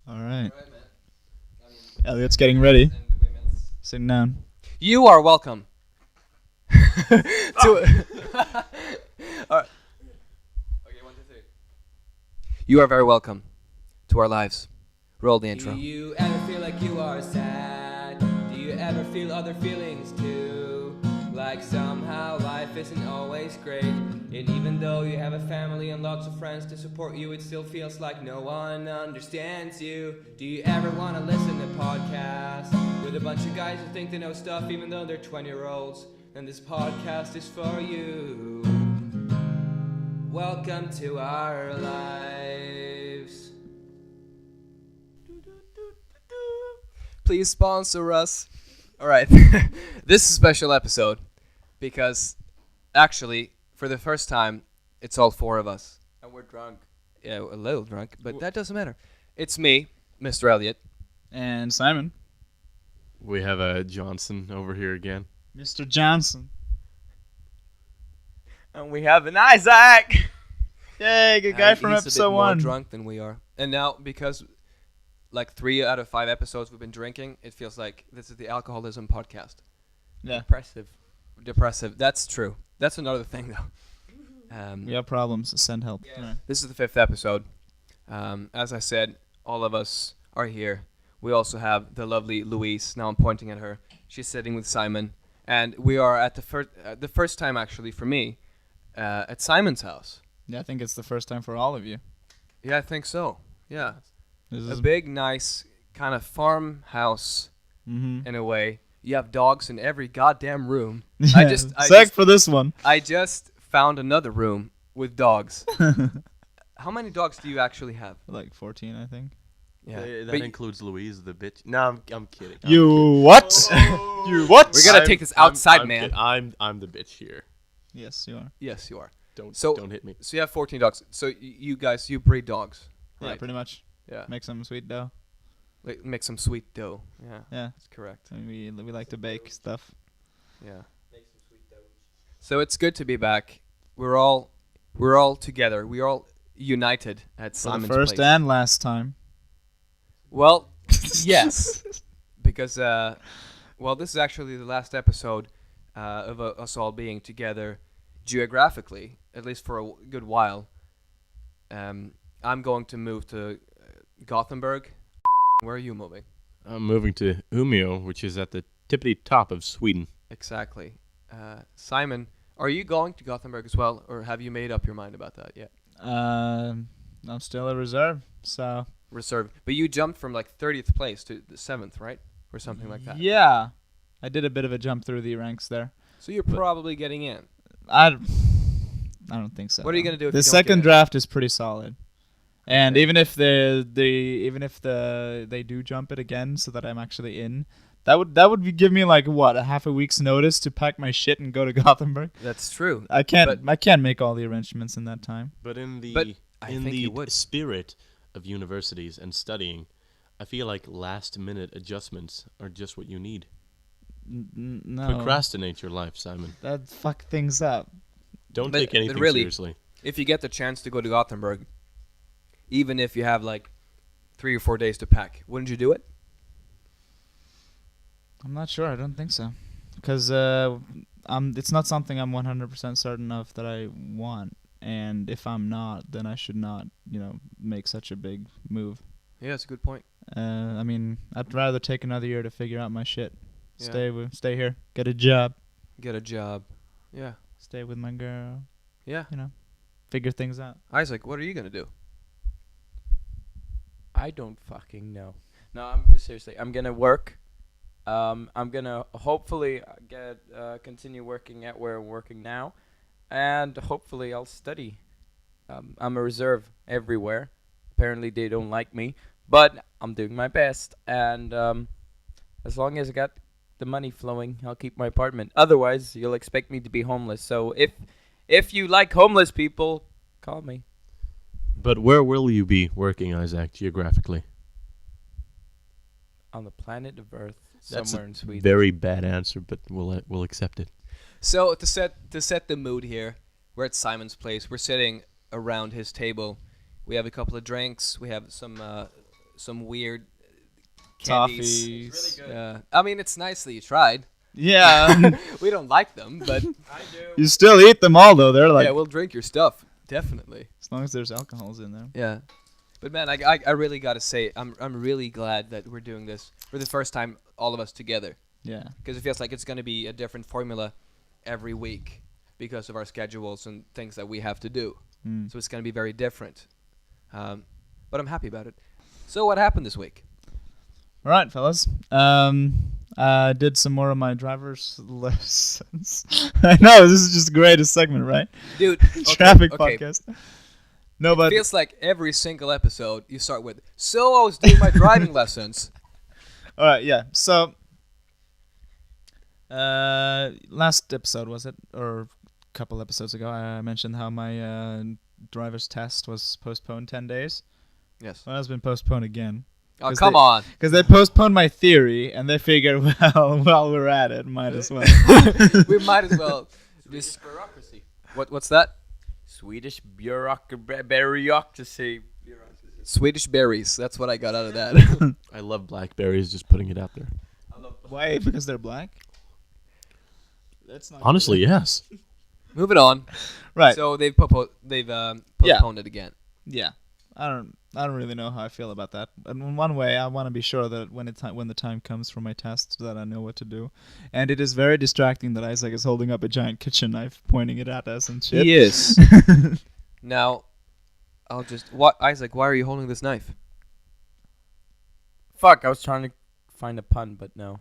All right. Elliot's getting ready. Sitting down. You are welcome. All right. Okay, 1, 2, 3. You are very welcome to our lives. Roll the intro. Do you ever feel like you are sad? Do you ever feel other feelings too? Like somehow life isn't always great. And even though you have a family and lots of friends to support you, it still feels like no one understands you. Do you ever want to listen to podcasts with a bunch of guys who think they know stuff even though they're 20-year-olds? Then this podcast is for you. Welcome to our lives. Please sponsor us. All right. This is a special episode because actually, for the first time, it's all four of us. And we're drunk. Yeah, a little drunk, but that doesn't matter. It's me, Mr. Elliot. And Simon. We have a Johnson over here again. Mr. Johnson. And we have an Isaac. Yay, good guy from He's a episode bit 1. more drunk than we are. And now, because like 3 out of 5 episodes we've been drinking, it feels like this is the alcoholism podcast. Yeah. Depressive. That's true. That's another thing, though. We have problems. Send help. Yes. All right. This is the 5th episode. As I said, all of us are here. We also have the lovely Louise. Now I'm pointing at her. She's sitting with Simon. And we are at the first time, actually, for me, at Simon's house. Yeah, I think it's the first time for all of you. Yeah, I think so. Yeah. This A is big, nice kind of farmhouse in a way. You have dogs in every goddamn room. Yeah, Zach for this one. I just found another room with dogs. How many dogs do you actually have? Like 14, I think. Yeah, That but includes Louise, the bitch. No, I'm kidding. You what? You what? we're gonna take this outside, I'm man. kidding. I'm the bitch here. Yes, you are. Yes, you are. Don't hit me. So you have 14 dogs. So you guys, you breed dogs, Yeah, right? pretty much. Yeah. Make some sweet dough. Like, make some sweet dough. Yeah, Yeah. that's correct. And we like to bake stuff. Yeah. So it's good to be back. We're all together. We're all united at For Simon's the first place. and last time. Well, yes, because this is actually the last episode of us all being together geographically, at least for a good while. I'm going to move to Gothenburg. Where are you moving? I'm moving to Umeå, which is at the tippity top of Sweden. Exactly. Simon, are you going to Gothenburg as well, or have you made up your mind about that yet? I'm still a reserve, so. Reserve. But you jumped from like 30th place to the 7th, right? Or something like that. Yeah. I did a bit of a jump through the ranks there. So you're probably getting in. I don't think so. What are you gonna do if the you don't second get in? draft is pretty solid. And Okay. even if they do jump it again so that I'm actually in, that would give me like what, a half a week's notice to pack my shit and go to Gothenburg. That's true. I can't make all the arrangements in that time. But in the I in think the you would. spirit of universities and studying, I feel like last-minute adjustments are just what you need. No. Procrastinate your life, Simon. That fuck things up. Don't But- take anything but really- seriously. If you get the chance to go to Gothenburg, even if you have like 3 or 4 days to pack, wouldn't you do it? I'm not sure. I don't think so. Because it's not something I'm 100% certain of that I want. And if I'm not, then I should not, make such a big move. Yeah, that's a good point. I mean, I'd rather take another year to figure out my shit. Yeah. Stay here, get a job, Get a job. Yeah. stay with my girl, Yeah. figure things out. Isaac, what are you going to do? I don't fucking know. No, seriously. I'm gonna work. I'm gonna hopefully continue working at where I'm working now, and hopefully I'll study. I'm a reserve everywhere. Apparently they don't like me, but I'm doing my best. And as long as I got the money flowing, I'll keep my apartment. Otherwise, you'll expect me to be homeless. So if you like homeless people, call me. But where will you be working, Isaac, geographically? On the planet of Earth, That's somewhere in Sweden. Very bad answer, but we'll accept it. So to set the mood here, we're at Simon's place. We're sitting around his table. We have a couple of drinks. We have some some weird candies. Toffees. It's really good. Yeah, I mean it's nice that you tried. Yeah. We don't like them, but I do. You still eat them all though. They're like, yeah, we'll drink your stuff definitely. as long as there's alcohols in there. Yeah, but man, I really gotta say I'm really glad that we're doing this for the first time, all of us together, Yeah. because it feels like it's gonna be a different formula every week because of our schedules and things that we have to do. Mm. So it's gonna be very different, but I'm happy about it. So what happened this week? All right, fellas. I did some more of my driver's lessons. I know this is just the greatest segment, right? Dude, Traffic okay. podcast. No, It but feels like every single episode you start with, so I was doing my driving lessons. all right, yeah. So, last episode was it, or a couple episodes ago? I mentioned how my driver's test was postponed 10 days. Yes. Well, it's been postponed again. Oh, 'Cause come they- on. Because they postponed my theory, and they figured, well, while we're at it, might as well. We might as well. This bureaucracy. What's that? Swedish bureaucracy. Swedish berries. That's what I got out of that. I love blackberries. Just putting it out there. Why? Because they're black? That's not Honestly, yes. Moving on. right. So they've postponed it again. Yeah, I don't really know how I feel about that. And in one way, I want to be sure that when the time comes for my test, that I know what to do. And it is very distracting that Isaac is holding up a giant kitchen knife, pointing it at us and shit. He is. Now, Isaac, why are you holding this knife? Fuck, I was trying to find a pun, but no.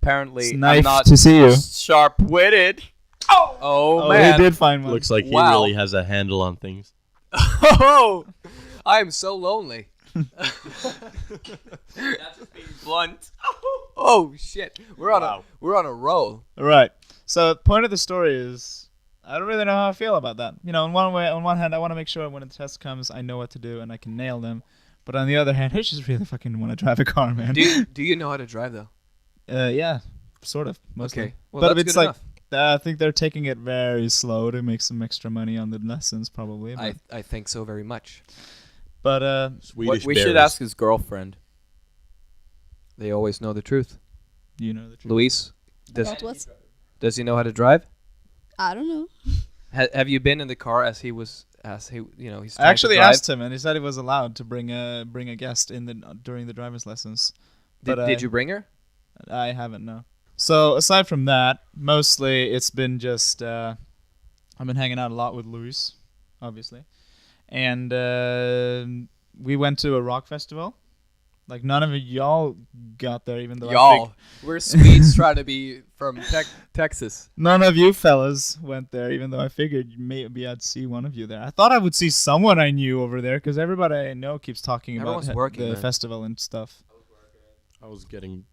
Apparently, It's I'm nice not to see you. sharp-witted. Oh, Oh, man. he did find one. Looks like he Wow. really has a handle on things. Oh, I am so lonely. That's just being blunt. Oh shit, we're on Wow. a roll. Right. So the point of the story is, I don't really know how I feel about that. You know, on one hand, I want to make sure when the test comes, I know what to do and I can nail them. But on the other hand, I just really fucking want to drive a car, man. Do you know how to drive though? Yeah, sort of, mostly. Okay, well But that's it's good like, enough. I think they're taking it very slow to make some extra money on the lessons, probably. But, I think so very much. but Swedish We berries. should ask his girlfriend. They always know the truth. you know the truth. Luis, About what? does he know how to drive? I don't know. Have you been in the car as he he's I trying actually to drive? asked him, and he said he was allowed to bring a guest during the driver's lessons. But Did you bring her? I haven't, no. So aside from that, mostly it's been just I've been hanging out a lot with Luis, obviously, and we went to a rock festival. Like none of y'all got there, even though Y'all, we're Swedes trying to be from Texas. none of you fellas went there, even though I figured maybe I'd see one of you there. I thought I would see someone I knew over there, because everybody I know keeps talking about Everyone's working, the man. festival and stuff. I was getting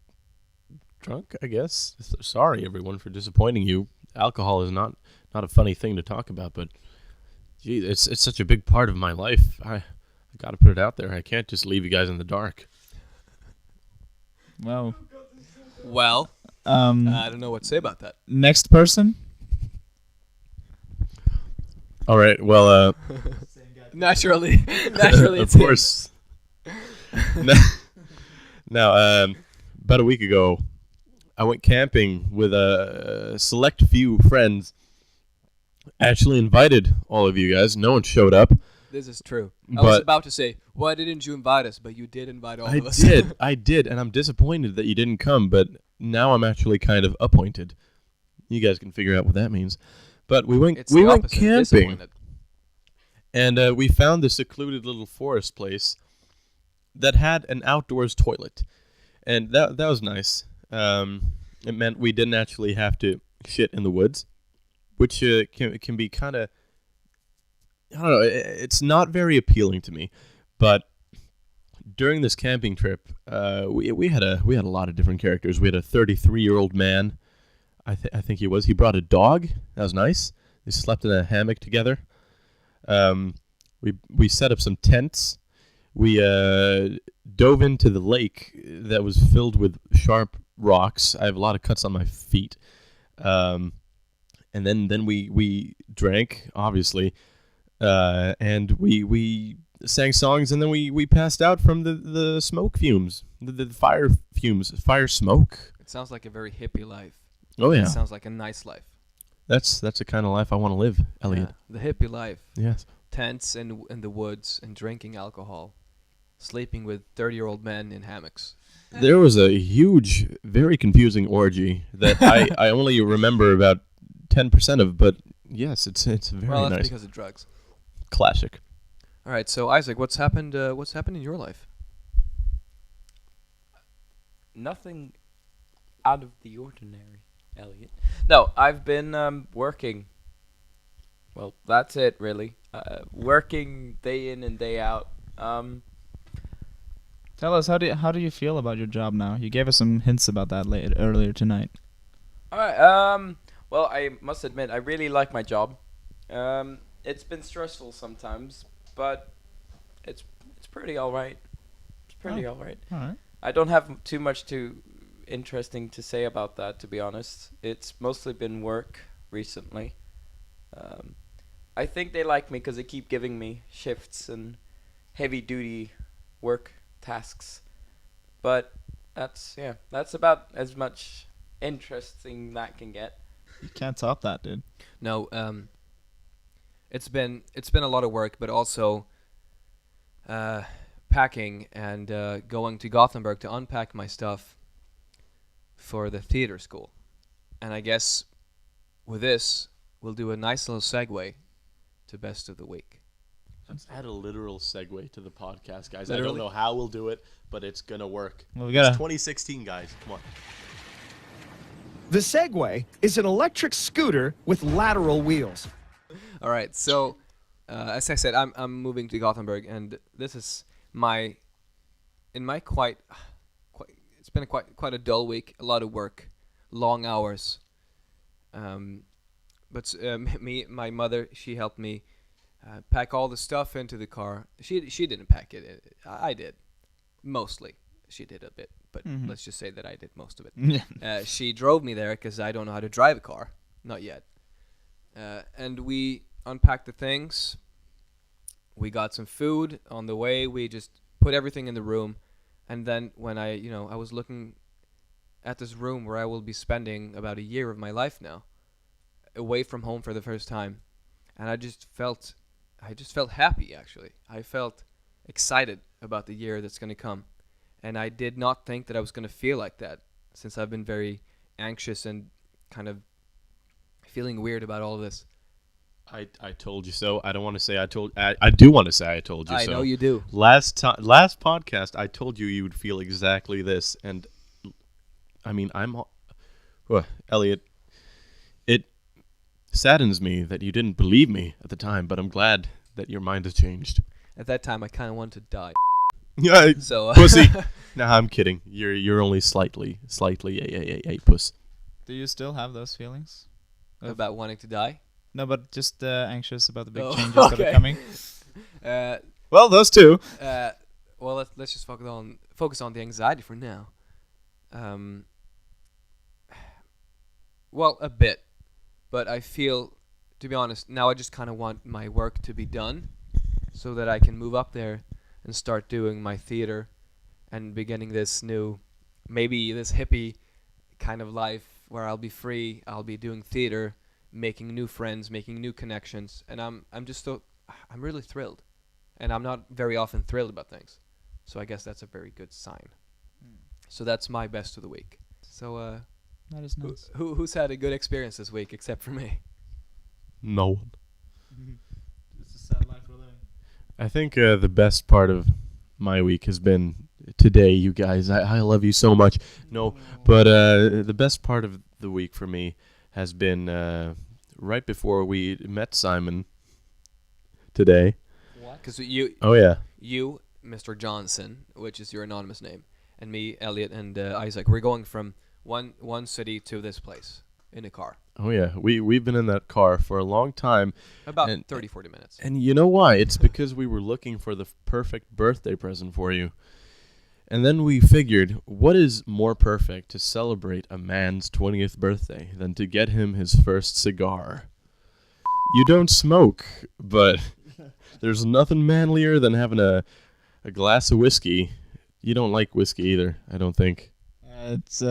drunk, I guess. Sorry, everyone, for disappointing you. Alcohol is not a funny thing to talk about, but gee, it's such a big part of my life. I got to put it out there. I can't just leave you guys in the dark. Wow. Well, I don't know what to say about that. Next person. All right, well, Naturally, of it's him. course. Now, about a week ago, I went camping with a select few friends. I actually invited all of you guys. No one showed up. This is true. I was But- about to say, why didn't you invite us? But you did invite all I of us. I did, and I'm disappointed that you didn't come, but now I'm actually kind of appointed. You guys can figure out what that means. But we went It's the went opposite, camping, disappointed. and we found this secluded little forest place that had an outdoors toilet, and that was nice. It meant we didn't actually have to shit in the woods, which can be kind of, I don't know. It's not very appealing to me, but during this camping trip, we had a lot of different characters. We had a 33-year-old man. I think he was. He brought a dog. That was nice. They slept in a hammock together. We set up some tents. We dove into the lake that was filled with sharp rocks. I have a lot of cuts on my feet. And then we drank, obviously, and we sang songs, and then we passed out from the smoke fumes, the fire fumes, fire smoke. It sounds like a very hippie life. Oh yeah, It sounds like a nice life. that's the kind of life I want to live, Elliot. Yeah, the hippie life. Yes. Tents in the woods and drinking alcohol. Sleeping with 30-year-old men in hammocks. There was a huge, very confusing orgy that I only remember about 10% of, but yes, it's very Well, that's nice. because of drugs. Classic. All right, so Isaac, what's happened? What's happened in your life? Nothing out of the ordinary, Elliot. No, I've been working. Well, that's it, really. Working day in and day out. Tell us, how do you feel about your job now? You gave us some hints about that earlier tonight. All right. Well, I must admit, I really like my job. It's been stressful sometimes, but it's pretty all right. It's pretty all right. All right. I don't have too much interesting to say about that, to be honest. It's mostly been work recently. I think they like me because they keep giving me shifts and heavy-duty work tasks. But that's about as much interesting that can get. You can't top that, dude. No, it's been a lot of work, but also packing and going to Gothenburg to unpack my stuff for the theater school. And I guess with this, we'll do a nice little segue to best of the week. Let's add a literal segue to the podcast, guys. I Literally? don't know how we'll do it, but it's gonna work. Well, we It's gotta. 2016, guys. Come on. The Segway is an electric scooter with lateral wheels. All right, so as I said, I'm moving to Gothenburg, and this is quite it's been quite a dull week, a lot of work, long hours. But my mother, she helped me pack all the stuff into the car. She didn't pack it. I did, mostly. She did a bit, but let's just say that I did most of it. Yeah. She drove me there because I don't know how to drive a car, not yet. And we unpacked the things. We got some food on the way. We just put everything in the room, and then when I was looking at this room where I will be spending about a year of my life now, away from home for the first time, and I just felt happy, actually. I felt excited about the year that's going to come, and I did not think that I was going to feel like that, since I've been very anxious and kind of feeling weird about all of this. I told you so. I don't want to say I told. I do want to say I told you so. I know you do. Last podcast, I told you would feel exactly this, and I mean, Elliot, it saddens me that you didn't believe me at the time, but I'm glad that your mind has changed. At that time, I kind of wanted to die. Yeah, So, pussy. Nah, I'm kidding. You're only slightly a puss. Do you still have those feelings? about wanting to die. No, but just anxious about the big Oh, changes that okay. are coming. Uh, Well, those two. well, let's just focus on the anxiety for now. Well, a bit, but I feel, to be honest, now I just kind of want my work to be done, so that I can move up there and start doing my theater, and beginning this new, maybe this hippie kind of life where I'll be free. I'll be doing theater, making new friends, making new connections, and I'm really thrilled. And I'm not very often thrilled about things. So I guess that's a very good sign. So that's my best of the week. So That is nice. who's had a good experience this week except for me? No one. It's a sad life we're living. I think the best part of my week has been today, you guys. I love you so much. No, but the best part of the week for me has been right before we met Simon today. Because Oh, yeah. you, Mr. Johnson, which is your anonymous name, and me, Elliot, and Isaac, we're going from one city to this place in a car. Oh, yeah. We've been in that car for a long time. About And- 30, 40 minutes. And you know why? It's because we were looking for the perfect birthday present for you. And then we figured, what is more perfect to celebrate a man's 20th birthday than to get him his first cigar? You don't smoke, but There's nothing manlier than having a glass of whiskey. You don't like whiskey either, I don't think. It's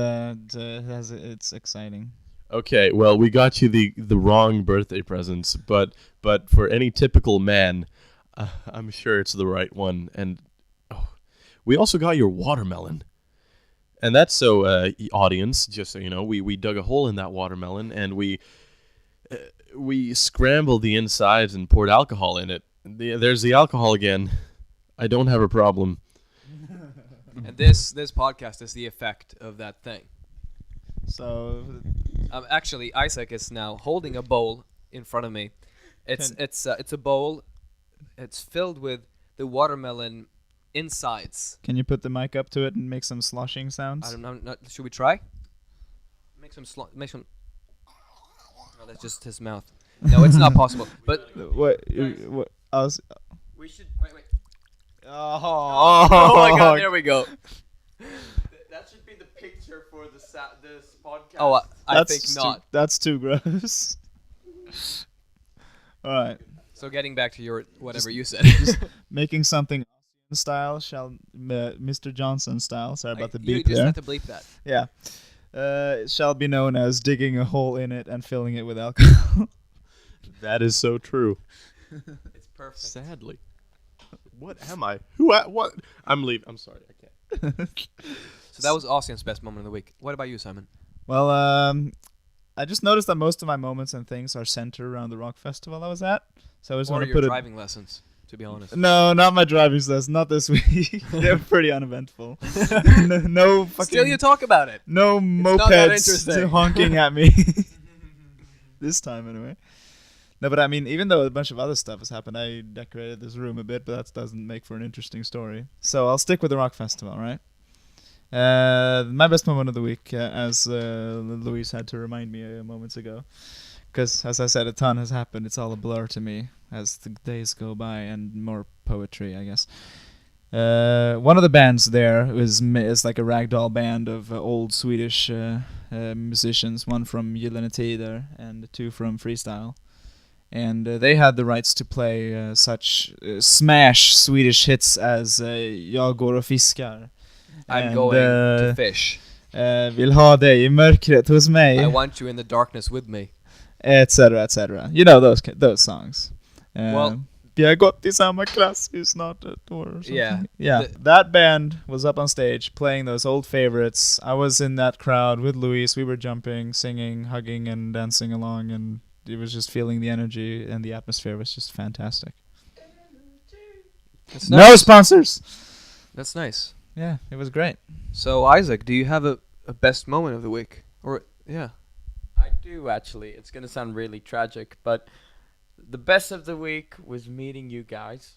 exciting. Okay, well, we got you the wrong birthday presents, but for any typical man, I'm sure it's the right one. And we also got your watermelon. And that's so, audience, just so you know, we dug a hole in that watermelon and we scrambled the insides and poured alcohol in it. There's the alcohol again. I don't have a problem. And this podcast is the effect of that thing. So Actually, Isaac is now holding a bowl in front of me. It's a bowl. It's filled with the watermelon insides. can you put the mic up to it and make some sloshing sounds? I don't know. Should we try? Make some. Oh, that's just his mouth. No, it's not possible. But What? I was. We should wait. Oh, Oh my god, there we go. That should be the picture for this podcast. Oh, I That's think not. That's too gross. All right, So getting back to your whatever you said. making something style Mr. Johnson style. Sorry about the You beep just there. have to bleep that. Yeah. It shall be known as digging a hole in it and filling it with alcohol. That is so true. It's perfect. Sadly. What am I? What? I'm leaving. I'm sorry. I can't. So that was Ossian's best moment of the week. What about you, Simon? Well, I just noticed that most of my moments and things are centered around the rock festival I was at. So I just Or want to your put it. driving lessons, to be honest. No, not my driving lessons. Not this week. They're pretty uneventful. No fucking. Still, you talk about it. No not that mopeds interesting. honking at me. This time, anyway. No, but I mean, even though a bunch of other stuff has happened, I decorated this room a bit, but that doesn't make for an interesting story. So I'll stick with the rock festival, right? My best moment of the week, as Louise had to remind me moments ago. Because, as I said, a ton has happened. It's all a blur to me as the days go by, and more poetry, I guess. One of the bands there is like a ragdoll band of old Swedish musicians, one from Gyllene Tider and two from Freestyle. And they had the rights to play such smash Swedish hits as Jag går och fiskar. I'm and, going to fish. Vill ha dig i mörkret hos mig. I want you in the darkness with me. Etc, etc. You know those songs. Well- Vi har gått i samma klass i snart ett år or something. Yeah. That band was up on stage playing those old favorites. I was in that crowd with Luis. We were jumping, singing, hugging, and dancing along, and it was just feeling the energy, and the atmosphere was just fantastic. That's No nice. sponsors. That's nice. Yeah, it was great. So, Isaac, do you have a best moment of the week? Or, yeah. I do actually. It's gonna sound really tragic, but the best of the week was meeting you guys,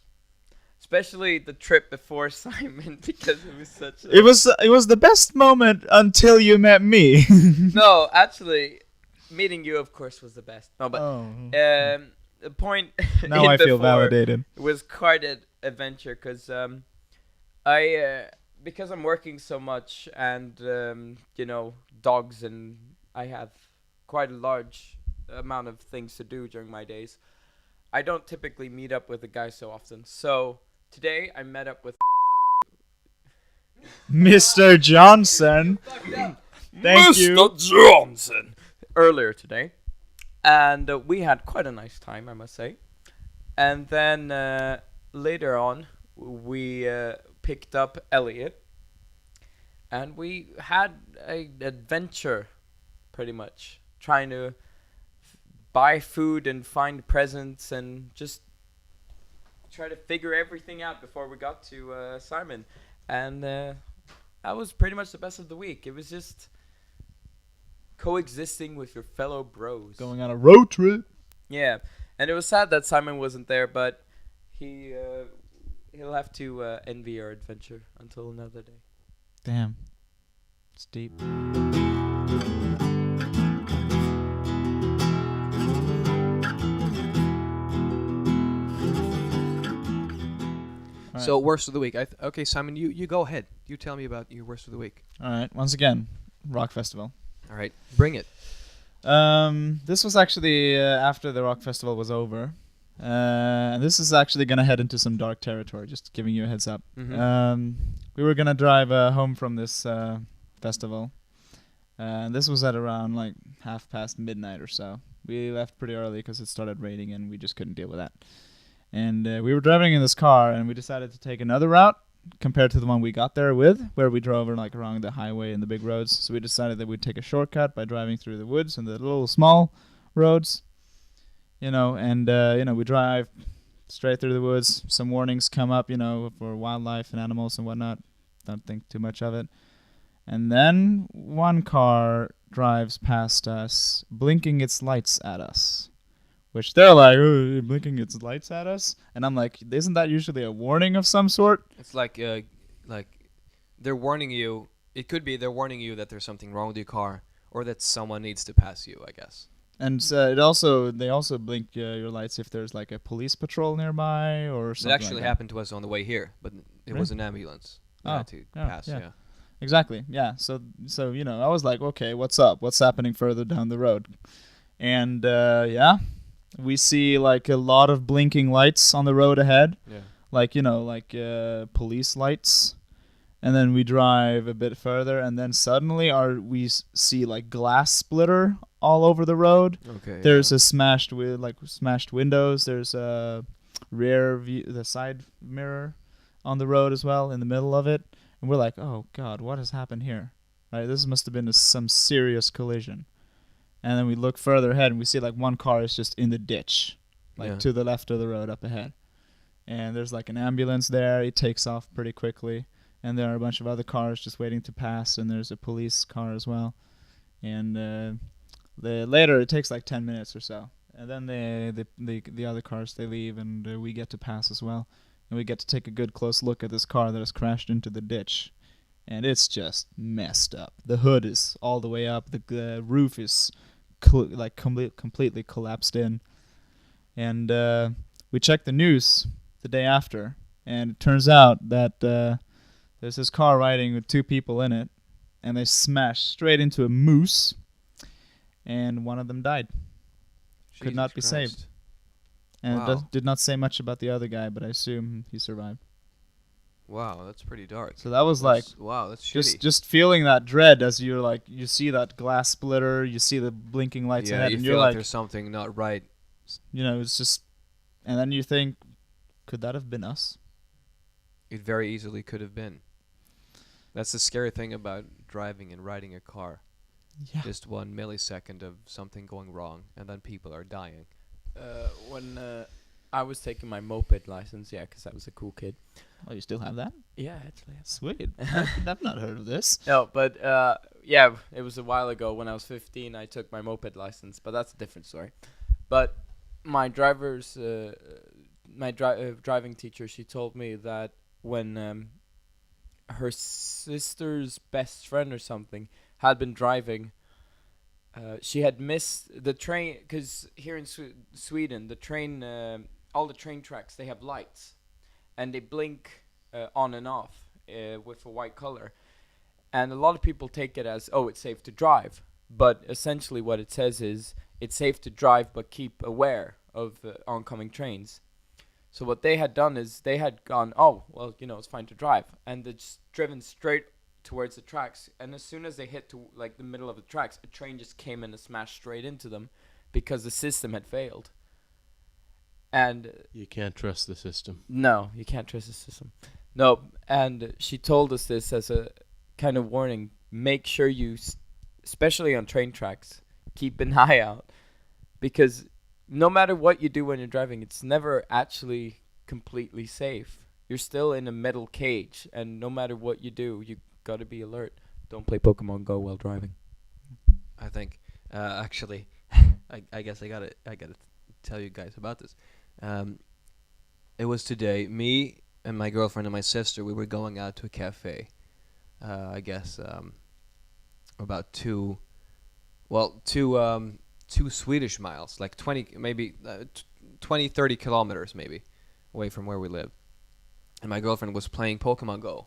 especially the trip before Simon, because it was such. It was the best moment until you met me. No, actually, meeting you, of course, was the best. No, but Oh. the point. Now in I feel before validated. was quite an adventure because because I'm working so much and dogs, and I have quite a large amount of things to do during my days. I don't typically meet up with the guys so often. So today I met up with Mr. Johnson. Thank you. Johnson earlier today, and we had quite a nice time, I must say. And then later on, we picked up Elliot, and we had an adventure, pretty much trying to buy food and find presents and just try to figure everything out before we got to Simon. And that was pretty much the best of the week. It was just coexisting with your fellow bros. Going on a road trip. Yeah, and it was sad that Simon wasn't there, but he'll have to envy our adventure until another day. Damn. It's deep. Alright. So, worst of the week. Okay, Simon, you go ahead. You tell me about your worst of the week. All right. Once again, rock festival. All right, bring it. This was actually after the rock festival was over. And this is actually gonna head into some dark territory. Just giving you a heads up. Mhm. We were gonna drive home from this festival. This was at around like midnight or so. We left pretty early because it started raining and we just couldn't deal with that. And we were driving in this car and we decided to take another route compared to the one we got there with, where we drove like along the highway and the big roads. So we decided that we'd take a shortcut by driving through the woods and the little small roads, and we drive straight through the woods. Some warnings come up, for wildlife and animals and whatnot. Don't think too much of it. And then one car drives past us, blinking its lights at us. Which they're like, oh, you're blinking its lights at us? And I'm like, isn't that usually a warning of some sort? It's like they're warning you. It could be they're warning you that there's something wrong with your car, or that someone needs to pass you, I guess. And they also blink your lights if there's like a police patrol nearby or something. It actually like that. happened to us on the way here, but it was an ambulance. We had to pass, yeah. Exactly. Yeah. So I was like, okay, what's up? What's happening further down the road? And we see like a lot of blinking lights on the road ahead. Yeah. Like police lights. And then we drive a bit further, and then suddenly we see like glass splitter all over the road. Okay. There's a smashed windows. There's a rear view, the side mirror on the road as well in the middle of it. And we're like, oh God, what has happened here? Right, this must have been some serious collision. And then we look further ahead and we see like one car is just in the ditch, to the left of the road up ahead. And there's like an ambulance there. It takes off pretty quickly. And there are a bunch of other cars just waiting to pass. And there's a police car as well. And later it takes like 10 minutes or so. And then the other cars, they leave and we get to pass as well. And we get to take a good close look at this car that has crashed into the ditch. And it's just messed up. The hood is all the way up. The roof is completely collapsed in. And we checked the news the day after. And it turns out that there's this car riding with two people in it. And they smashed straight into a moose. And one of them died. Could not be saved. And it did not say much about the other guy, but I assume he survived. Wow, that's pretty dark. So that was that's shitty. Just feeling that dread as you're like, you see that glass splitter, you see the blinking lights ahead, you and feel you're like, there's something not right. It's just, and then you think, could that have been us? It very easily could have been. That's the scary thing about driving and riding a car. Yeah. Just 1 millisecond of something going wrong, and then people are dying. When I was taking my moped license, because I was a cool kid. Oh, you still have that? Yeah, actually. Sweet. I've not heard of this. No, but it was a while ago. When I was 15, I took my moped license, but that's a different story. But my driving teacher, she told me that when her sister's best friend or something had been driving, she had missed the train, because here in Sweden, the train, all the train tracks, they have lights, and they blink on and off with a white color. And a lot of people take it as, it's safe to drive. But essentially what it says is, it's safe to drive, but keep aware of oncoming trains. So what they had done is, they had gone, it's fine to drive. And they'd just driven straight towards the tracks, and as soon as they hit to like the middle of the tracks, a train just came in and smashed straight into them because the system had failed. And you can't trust the system. No, you can't trust the system. No, and she told us this as a kind of warning. Make sure you, especially on train tracks, keep an eye out, because no matter what you do when you're driving, it's never actually completely safe. You're still in a metal cage, and no matter what you do, you got to be alert. Don't play Pokemon Go while driving. I think actually I guess I gotta tell you guys about this. It was today, me and my girlfriend and my sister, we were going out to a cafe. I guess about two Swedish miles, like 20 30 kilometers maybe away from where we live. And my girlfriend was playing Pokemon Go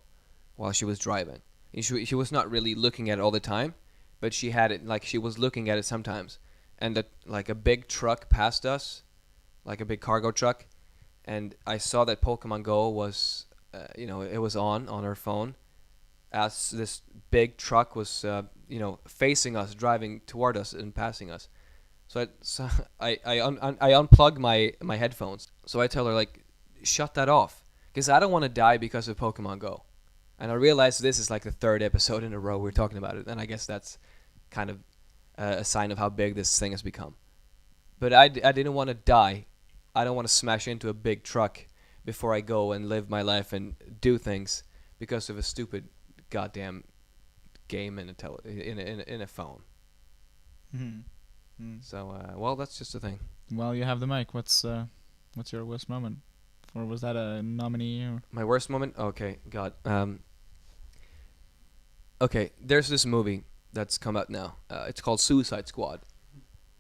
while she was driving. And she was not really looking at it all the time, but she had it, like she was looking at it sometimes. And a big truck passed us, like a big cargo truck, and I saw that Pokemon Go was, it was on our phone, as this big truck was, facing us, driving toward us and passing us. So I unplug my headphones. So I tell her, like, shut that off, because I don't want to die because of Pokemon Go. And I realize this is like the third episode in a row we're talking about it, and I guess that's kind of a sign of how big this thing has become. But I didn't want to die. I don't want to smash into a big truck before I go and live my life and do things because of a stupid goddamn game in a phone. Mm-hmm. So, well, that's just the thing. Well, you have the mic. What's your worst moment? Or was that a nominee? Or? My worst moment? Okay, God. Okay, there's this movie that's come out now. It's called Suicide Squad.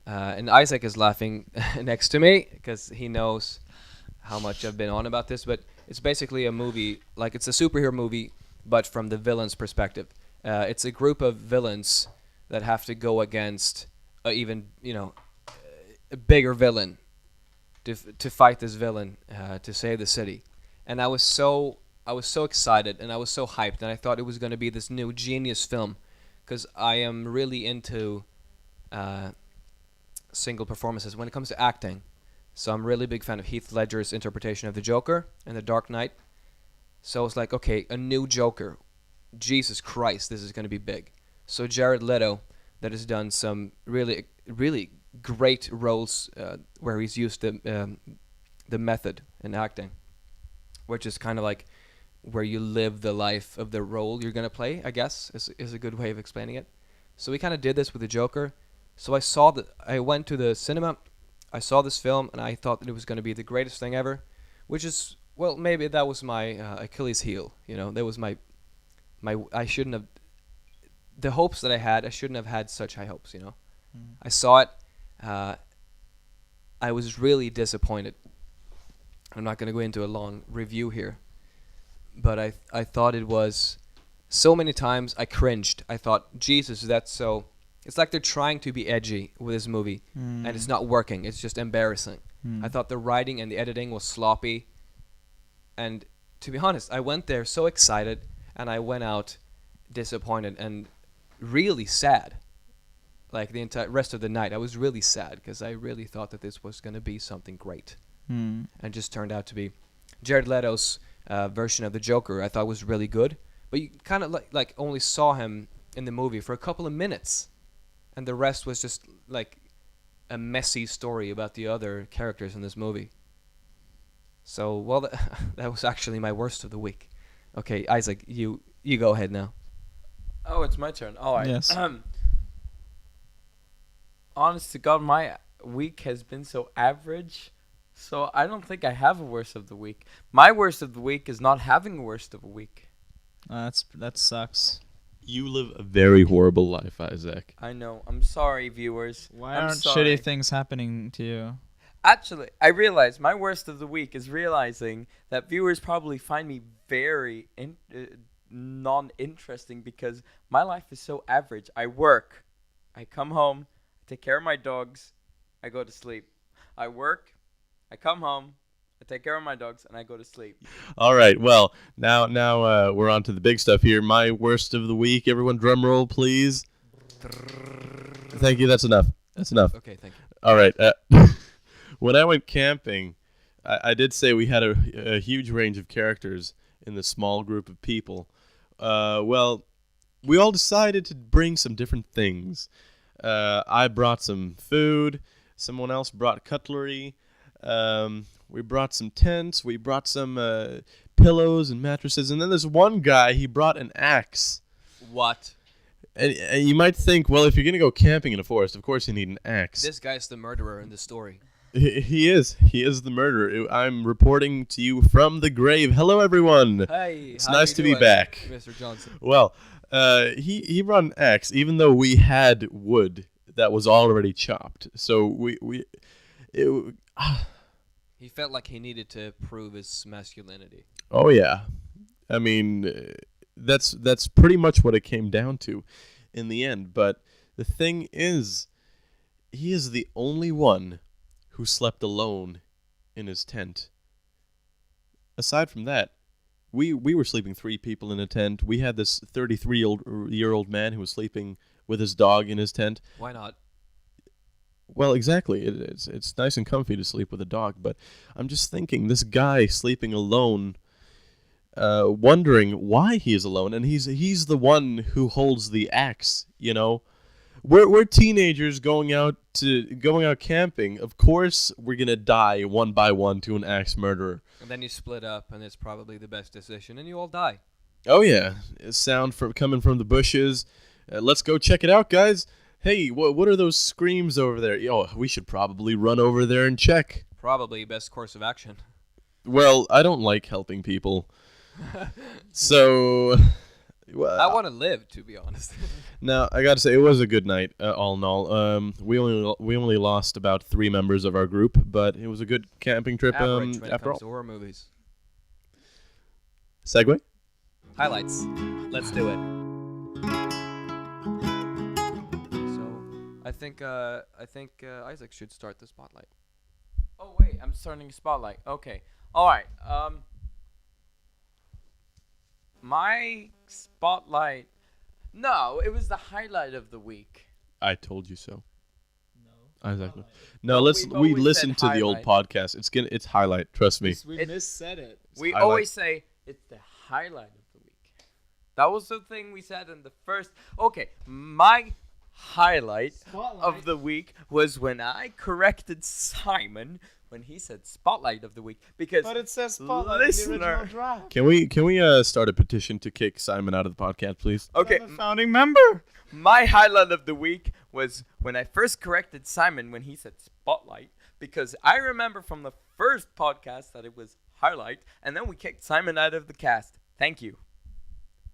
And Isaac is laughing next to me because he knows how much I've been on about this. But it's basically a movie, like it's a superhero movie, but from the villain's perspective. It's a group of villains that have to go against even, a bigger villain to fight this villain to save the city. And I was so excited and I was so hyped, and I thought it was going to be this new genius film, because I am really into single performances when it comes to acting. So I'm really big fan of Heath Ledger's interpretation of the Joker in The Dark Knight. So it's like, okay, a new Joker. Jesus Christ, this is going to be big. So Jared Leto, that has done some really, really great roles where he's used the method in acting, which is kind of like where you live the life of the role you're going to play, I guess, is a good way of explaining it. So we kind of did this with the Joker. So I went to the cinema, I saw this film, and I thought that it was going to be the greatest thing ever, which is, well, maybe that was my Achilles heel. That was my I shouldn't have, the hopes that I had, I shouldn't have had such high hopes, I saw it. I was really disappointed. I'm not going to go into a long review here, but I thought it was, so many times I cringed. I thought, Jesus, that's so, it's like they're trying to be edgy with this movie, and it's not working. It's just embarrassing. I thought the writing and the editing was sloppy, and to be honest, I went there so excited, and I went out disappointed and really sad. Like the entire rest of the night, I was really sad because I really thought that this was going to be something great, and just turned out to be Jared Leto's version of the Joker. I thought was really good, but you kind of like only saw him in the movie for a couple of minutes, and the rest was just like a messy story about the other characters in this movie. So, well, that was actually my worst of the week. Okay, Isaac, you go ahead now. Oh, it's my turn. All right. Yes. Honest to God, my week has been so average, so I don't think I have a worst of the week. My worst of the week is not having a worst of a week. That sucks. You live a very horrible life, Isaac. I know. I'm sorry, viewers. Why I'm aren't sorry. shitty things happening to you? Actually, I realize my worst of the week is realizing that viewers probably find me very non-interesting because my life is so average. I work, I come home, I take care of my dogs, I go to sleep. I work, I come home, I take care of my dogs, and I go to sleep. All right, well, now we're on to the big stuff here. My worst of the week. Everyone drum roll, please. Thank you, that's enough. That's enough. Okay, thank you. All right. When I went camping, I did say we had a huge range of characters in this small group of people. Well, we all decided to bring some different things. I brought some food. Someone else brought cutlery. We brought some tents. We brought some pillows and mattresses. And then there's one guy, he brought an axe. What? And you might think, well, if you're going to go camping in a forest, of course you need an axe. This guy's the murderer in the story. He is. He is the murderer. I'm reporting to you from the grave. Hello, everyone. Hey, It's how nice you to be doing, back. Mr. Johnson. Well, he brought an axe, even though we had wood that was already chopped. So He felt like he needed to prove his masculinity. Oh yeah, I mean that's pretty much what it came down to, in the end. But the thing is, he is the only one who slept alone in his tent. Aside from that, we were sleeping 3 people in a tent. We had this 33-year-old man who was sleeping with his dog in his tent. Why not? Well, exactly. It's nice and comfy to sleep with a dog, but I'm just thinking, this guy sleeping alone, wondering why he is alone, and he's the one who holds the axe. You know, we're teenagers going out camping. Of course, we're gonna die one by one to an axe murderer. And then you split up, and it's probably the best decision, and you all die. Oh yeah, sound coming from the bushes. Let's go check it out, guys. Hey, what are those screams over there? Oh, we should probably run over there and check. Probably best course of action. Well, I don't like helping people. So, well, I want to live, to be honest. now I gotta say it was a good night, all in all. We only lost about 3 members of our group, but it was a good camping trip. Average when it After comes all. to horror movies. Segue. Highlights. Let's do it. So, I think Isaac should start the spotlight. Oh wait, I'm starting Spotlight. Okay. All right. My Spotlight. No, it was the highlight of the week. I told you so. No. Exactly. No, we always listen said to the old highlight. podcast. It's highlight. Trust me. We It- missaid it. We highlight. always say it's the highlight of the week. That was the thing we said in the first. Okay, my highlight of the week was when I corrected Simon when he said Spotlight of the week, because But it says Spotlight in the original draft. Can we start a petition to kick Simon out of the podcast, please? okay, I'm a founding member. my highlight of the week was when I first corrected Simon when he said Spotlight, because I remember from the first podcast that it was highlight, and then we kicked Simon out of the cast. Thank you.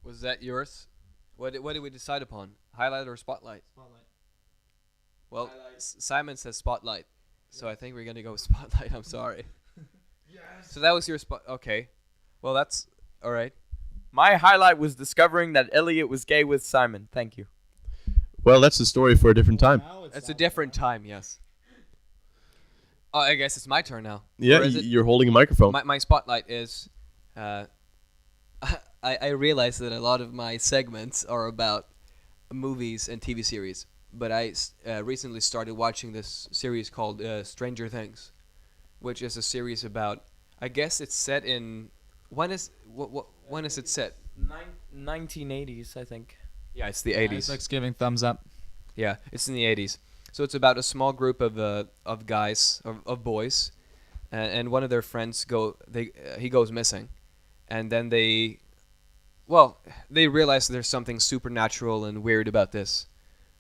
Was that yours? What did we decide upon? Highlight or spotlight? Well, Simon says spotlight, so I think we're gonna go with spotlight. I'm sorry. Yes. So that was your spot. Okay. Well, that's all right. My highlight was discovering that Elliot was gay with Simon. Thank you. Well, that's a story for a different time. It's a different time. Yes. Oh, I guess it's my turn now. Yeah, Or is it- you're holding a microphone. my spotlight is. I realize that a lot of my segments are about movies and TV series, but I recently started watching this series called Stranger Things, which is a series about. I guess it's set in. When is it set? 1980s, I think. Yeah, it's the 80s. Isaac's giving thumbs up. Yeah, it's in the 80s. So it's about a small group of guys of boys, and one of their friends he goes missing, and then they realize there's something supernatural and weird about this,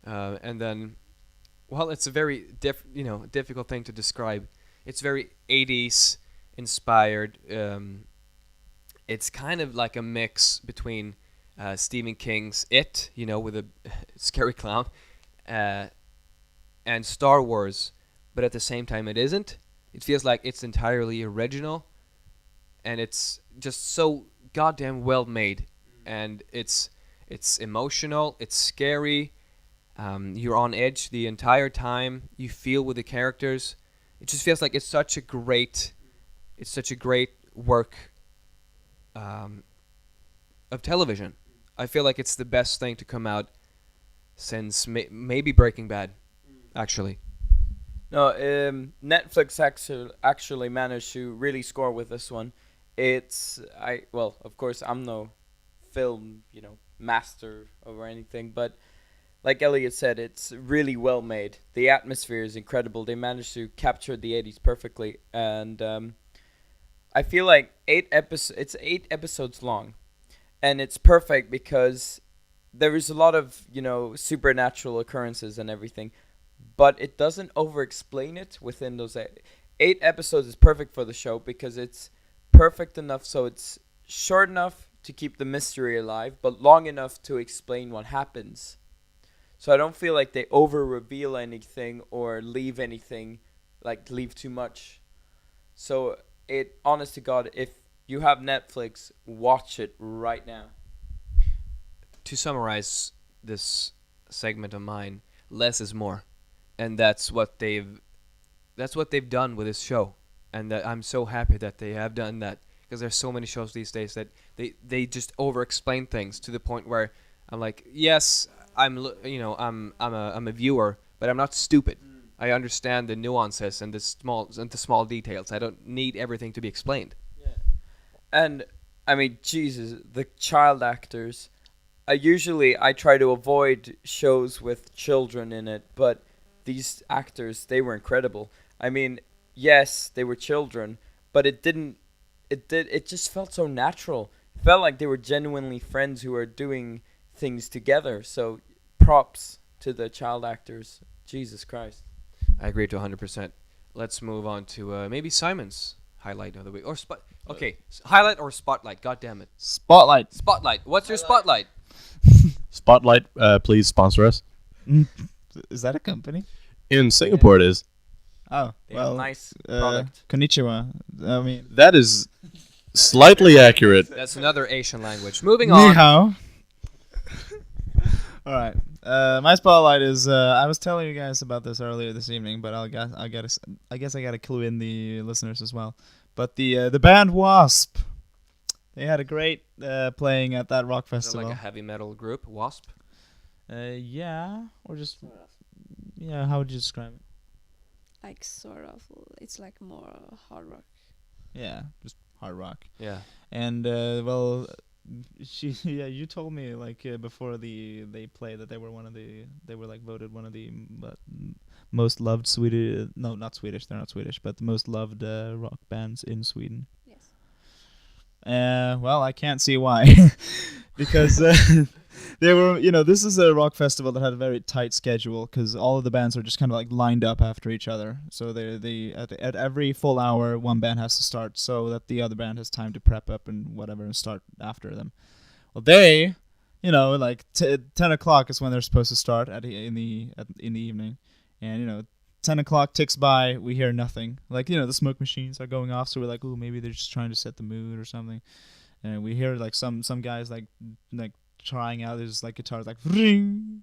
and then, it's a very difficult thing to describe. It's very 80s inspired. It's kind of like a mix between Stephen King's It, with a scary clown, and Star Wars, but at the same time it isn't. It feels like it's entirely original, and it's just so goddamn well made, and it's emotional, it's scary, you're on edge the entire time, you feel with the characters. It just feels like it's such a great work of television. I feel like it's the best thing to come out since maybe Breaking Bad, actually. No, Netflix actually managed to really score with this one. Of course, I'm no film, master or anything, but like Elliot said, it's really well made. The atmosphere is incredible. They managed to capture the 80s perfectly, and I feel like it's 8 episodes long, and it's perfect because there is a lot of, supernatural occurrences and everything, but it doesn't over-explain it within those 8 episodes. Is perfect for the show because it's perfect enough so it's short enough to keep the mystery alive, but long enough to explain what happens. So I don't feel like they over-reveal anything or leave anything, leave too much. So honest to God, if you have Netflix, watch it right now. To summarize this segment of mine, less is more, and that's what they've done with this show, and that I'm so happy that they have done that, because there's so many shows these days that they just over-explain things to the point where I'm like, yes, I'm a viewer, but I'm not stupid. I understand the nuances and the small details. I don't need everything to be explained. Yeah. And I mean, Jesus, the child actors. I try to avoid shows with children in it, but these actors, they were incredible. I mean, yes, they were children, but it just felt so natural. It felt like they were genuinely friends who were doing things together. So props to the child actors. Jesus Christ. I agree to 100%. Let's move on to maybe Simon's highlight of the week. Or highlight or spotlight. God damn it. Spotlight. Spotlight. What's your spotlight? Spotlight, please sponsor us. Is that a company? In Singapore, it is. Oh, They have a well, nice product. konnichiwa. I mean, That is slightly accurate. That's another Asian language. Moving ni on. hao. All right. My spotlight is I was telling you guys about this earlier this evening, but I guess I got to clue in the listeners as well. But the band Wasp, they had a great playing at that rock Is it festival. like a heavy metal group, Wasp? Yeah, or just How would you describe it? Like sort of. It's like more hard rock. Yeah, just hard rock. Yeah. And you told me like before they played that they were like voted one of the most loved Swedish. No, not Swedish. They're not Swedish, but the most loved rock bands in Sweden. Yes. Well, I can't see why, because they were, this is a rock festival that had a very tight schedule because all of the bands are just kind of like lined up after each other. So they at every full hour, one band has to start so that the other band has time to prep up and whatever and start after them. Well, they, like 10 o'clock is when they're supposed to start in the evening, and 10 o'clock ticks by, we hear nothing. Like, the smoke machines are going off, so we're like, ooh, maybe they're just trying to set the mood or something. And we hear like some guys like trying out his like guitars like ring,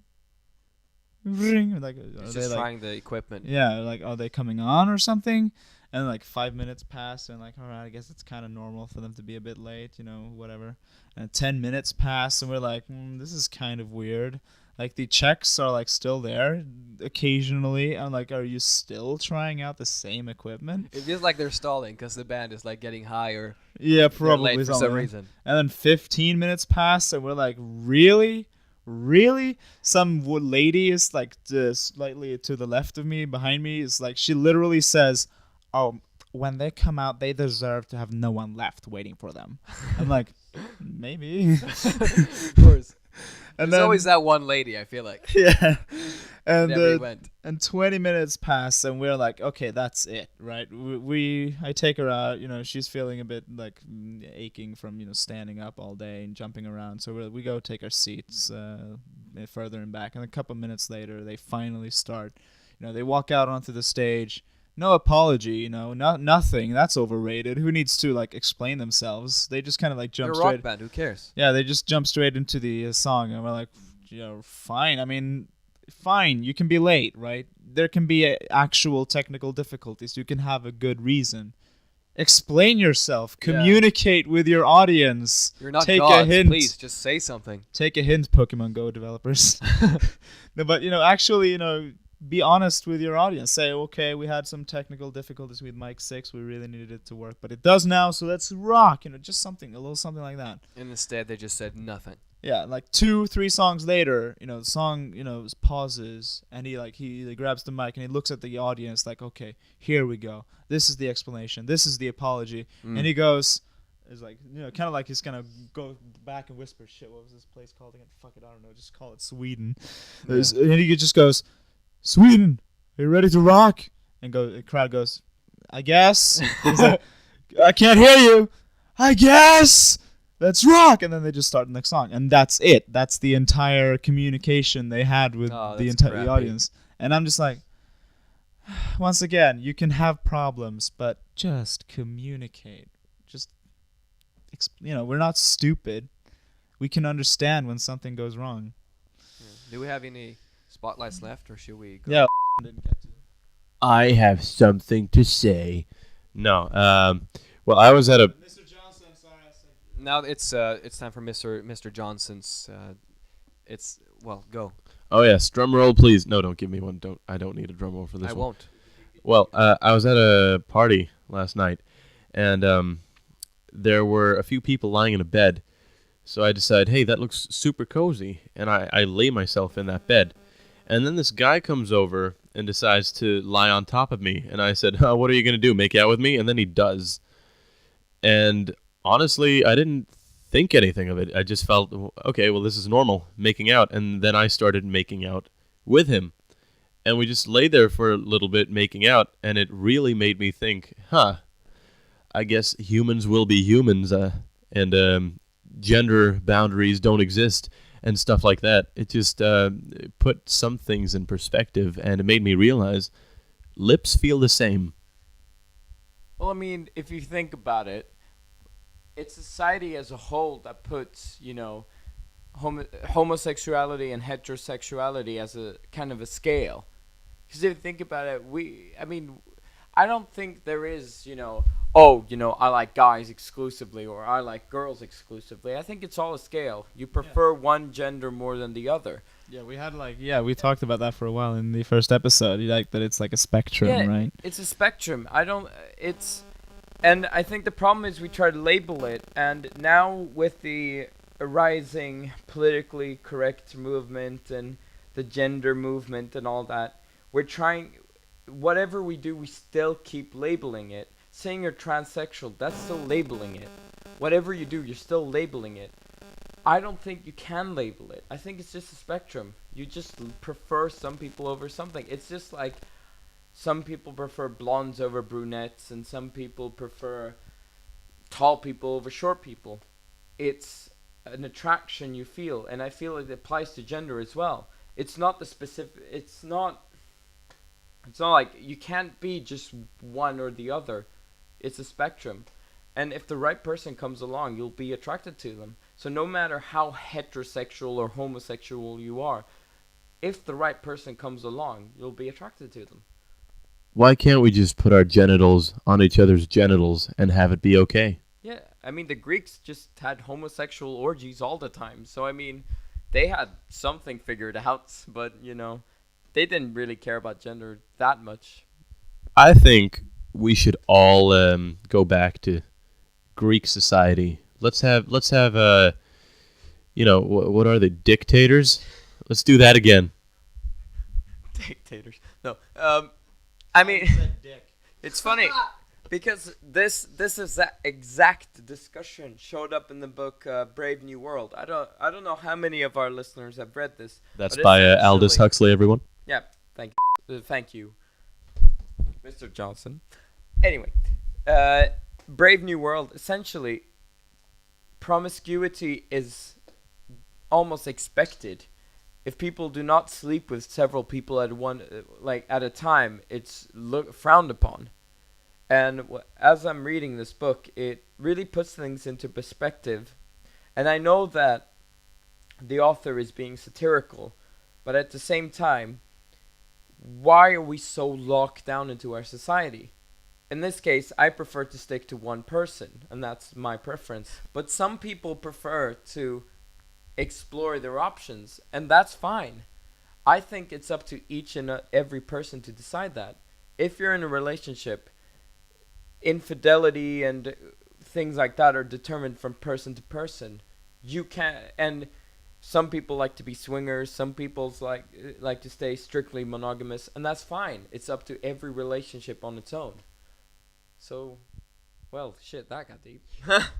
ring, like He's just trying the equipment. yeah, like are they coming on or something? And like 5 minutes pass, and like, all right, I guess it's kind of normal for them to be a bit late, whatever. And 10 minutes pass, and we're like, this is kind of weird. Like the checks are like still there occasionally. I'm like, are you still trying out the same equipment? It feels like they're stalling because the band is like getting higher. Yeah, They're probably late for some something. reason. And then 15 minutes pass, and we're like, really? Really? Some lady is like slightly to the left of me, behind me, is like, she literally says, oh, when they come out, they deserve to have no one left waiting for them. I'm like, maybe. Of course. And There's then, always that one lady, I feel like. yeah. And Never went. and 20 minutes pass, and we're like, okay, that's it, right? I take her out, she's feeling a bit like aching from, standing up all day and jumping around. So we go take our seats further and back. And a couple minutes later, they finally start. They walk out onto the stage. No apology, nothing. That's overrated. Who needs to like explain themselves? They just kind of like They're jump a rock straight. band. Who cares? Yeah, they just jump straight into the song, and we're like, fine. I mean, fine. You can be late, right? There can be actual technical difficulties. You can have a good reason. Explain yourself. Yeah. Communicate with your audience. You're not Take gods. a hint. Please, just say something. Take a hint, Pokemon Go developers. No, but actually, be honest with your audience. Say, okay, we had some technical difficulties with Mic 6. We really needed it to work, but it does now. So let's rock. Just a little something like that. And instead, they just said nothing. Yeah, like 2-3 songs later, the song, pauses, and he grabs the mic and he looks at the audience like, okay, here we go. This is the explanation. This is the apology. And he goes, is like, kind of like he's gonna go back and whisper, shit, what was this place called again? Fuck it, I don't know. Just call it Sweden. Yeah. And he just goes, Sweden, are you ready to rock? And the crowd goes, I guess. He's like, I can't hear you. I guess. Let's rock. And then they just start the next song. And that's it. That's the entire communication they had with the entire audience. And I'm just like, once again, you can have problems, but just communicate. Just, we're not stupid. We can understand when something goes wrong. Yeah. Do we have any spotlights left, or should we go? Yeah. I have something to say. No. Well, I was at a. Mr. Johnson, sorry. Now it's time for Mr. Johnson's. Go. Oh yes, drum roll, please. No, don't give me one. I don't need a drum roll for this I one. won't. Well, I was at a party last night, and there were a few people lying in a bed. So I decided, hey, that looks super cozy, and I lay myself in that bed. And then this guy comes over and decides to lie on top of me, and I said, what are you going to do, make out with me? And then he does. And honestly, I didn't think anything of it. I just felt, okay, well, this is normal, making out. And then I started making out with him. And we just lay there for a little bit making out, and it really made me think, I guess humans will be humans, and gender boundaries don't exist, and stuff like that. It just put some things in perspective, and it made me realize lips feel the same. Well, I mean, if you think about it, it's society as a whole that puts, homosexuality and heterosexuality as a kind of a scale. Because if you think about it, I don't think there is, I like guys exclusively or I like girls exclusively. I think it's all a scale. You prefer one gender more than the other. Yeah, we talked about that for a while in the first episode. You like that it's like a spectrum, right? It's a spectrum. And I think the problem is we try to label it, and now with the rising politically correct movement and the gender movement and all that, we're trying, whatever we do, we still keep labeling it. Saying you're transsexual, that's still labeling it. Whatever you do, you're still labeling it. I don't think you can label it. I think it's just a spectrum. You just prefer some people over something. It's just like some people prefer blondes over brunettes, and some people prefer tall people over short people. It's an attraction you feel, and I feel it applies to gender as well. It's not the specific. It's not like you can't be just one or the other. It's a spectrum, and if the right person comes along, you'll be attracted to them. So no matter how heterosexual or homosexual you are, if the right person comes along, you'll be attracted to them. Why can't we just put our genitals on each other's genitals and have it be okay? Yeah, I mean, the Greeks just had homosexual orgies all the time. So, I mean, they had something figured out, but, they didn't really care about gender that much. I think we should all go back to Greek society. Let's have what are they, dictators? Let's do that again. Dictators. No. I mean, it's funny because this is that exact discussion showed up in the book Brave New World. I don't know how many of our listeners have read this. That's by Aldous Huxley, everyone. Yeah, thank you, Mr. Johnson. Anyway, Brave New World, essentially, promiscuity is almost expected. If people do not sleep with several people at a time, it's frowned upon. And as I'm reading this book, it really puts things into perspective. And I know that the author is being satirical, but at the same time, why are we so locked down into our society? In this case, I prefer to stick to one person, and that's my preference. But some people prefer to explore their options, and that's fine. I think it's up to each and every person to decide that. If you're in a relationship, infidelity and things like that are determined from person to person. You can't, and some people like to be swingers, some people like to stay strictly monogamous, and that's fine. It's up to every relationship on its own. So, well, shit, that got deep.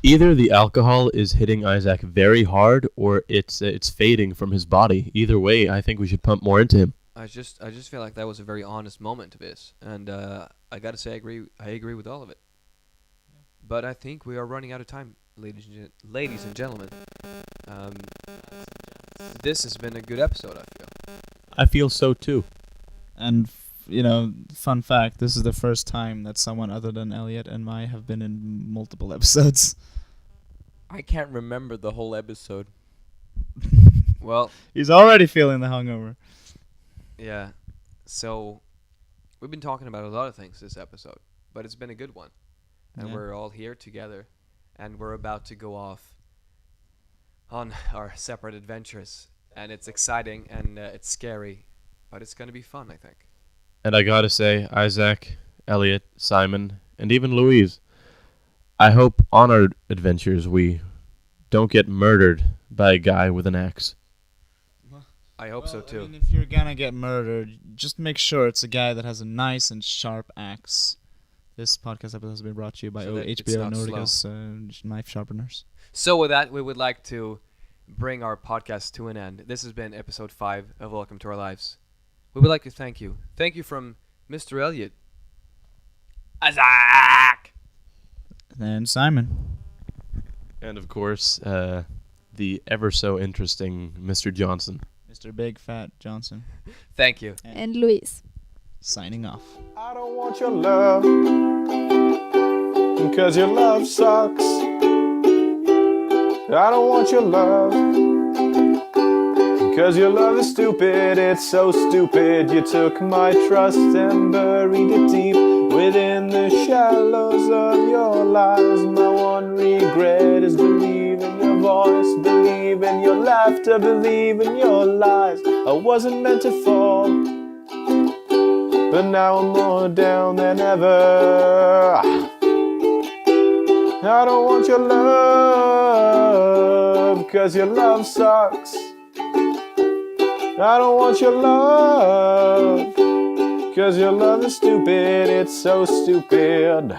Either the alcohol is hitting Isaac very hard, or it's fading from his body. Either way, I think we should pump more into him. I just feel like that was a very honest moment of his, and I gotta say I agree with all of it. But I think we are running out of time, ladies and gentlemen. This has been a good episode, I feel. I feel so too. And fun fact: this is the first time that someone other than Elliot and I have been in multiple episodes. I can't remember the whole episode. Well, he's already feeling the hungover. Yeah. So we've been talking about a lot of things this episode, but it's been a good one. and Yeah. we're all here together, and we're about to go off on our separate adventures, and it's exciting and it's scary, but it's gonna be fun, I think. And I gotta say, Isaac, Elliot, Simon, and even Louise, I hope on our adventures we don't get murdered by a guy with an axe. I hope so too. I mean, if you're gonna get murdered, just make sure it's a guy that has a nice and sharp axe. This podcast episode has been brought to you by So that it's HBO not Nordica's knife sharpeners. So with that, we would like to bring our podcast to an end. This has been episode 5 of Welcome to Our Lives. We would like to thank you. Thank you from Mr. Elliot. Isaac! And Simon. And of course, the ever so interesting Mr. Johnson. Mr. Big Fat Johnson. Thank you. And Louise. Signing off. I don't want your love, 'cause your love sucks. I don't want your love, 'cause your love is stupid. It's so stupid. You took my trust and buried it deep within the shallows of your lies. My one regret is believe in your voice, believe in your laughter, believe in your lies. I wasn't meant to fall, but now I'm more down than ever. I don't want your love, 'cause your love sucks. I don't want your love, 'cause your love is stupid. It's so stupid.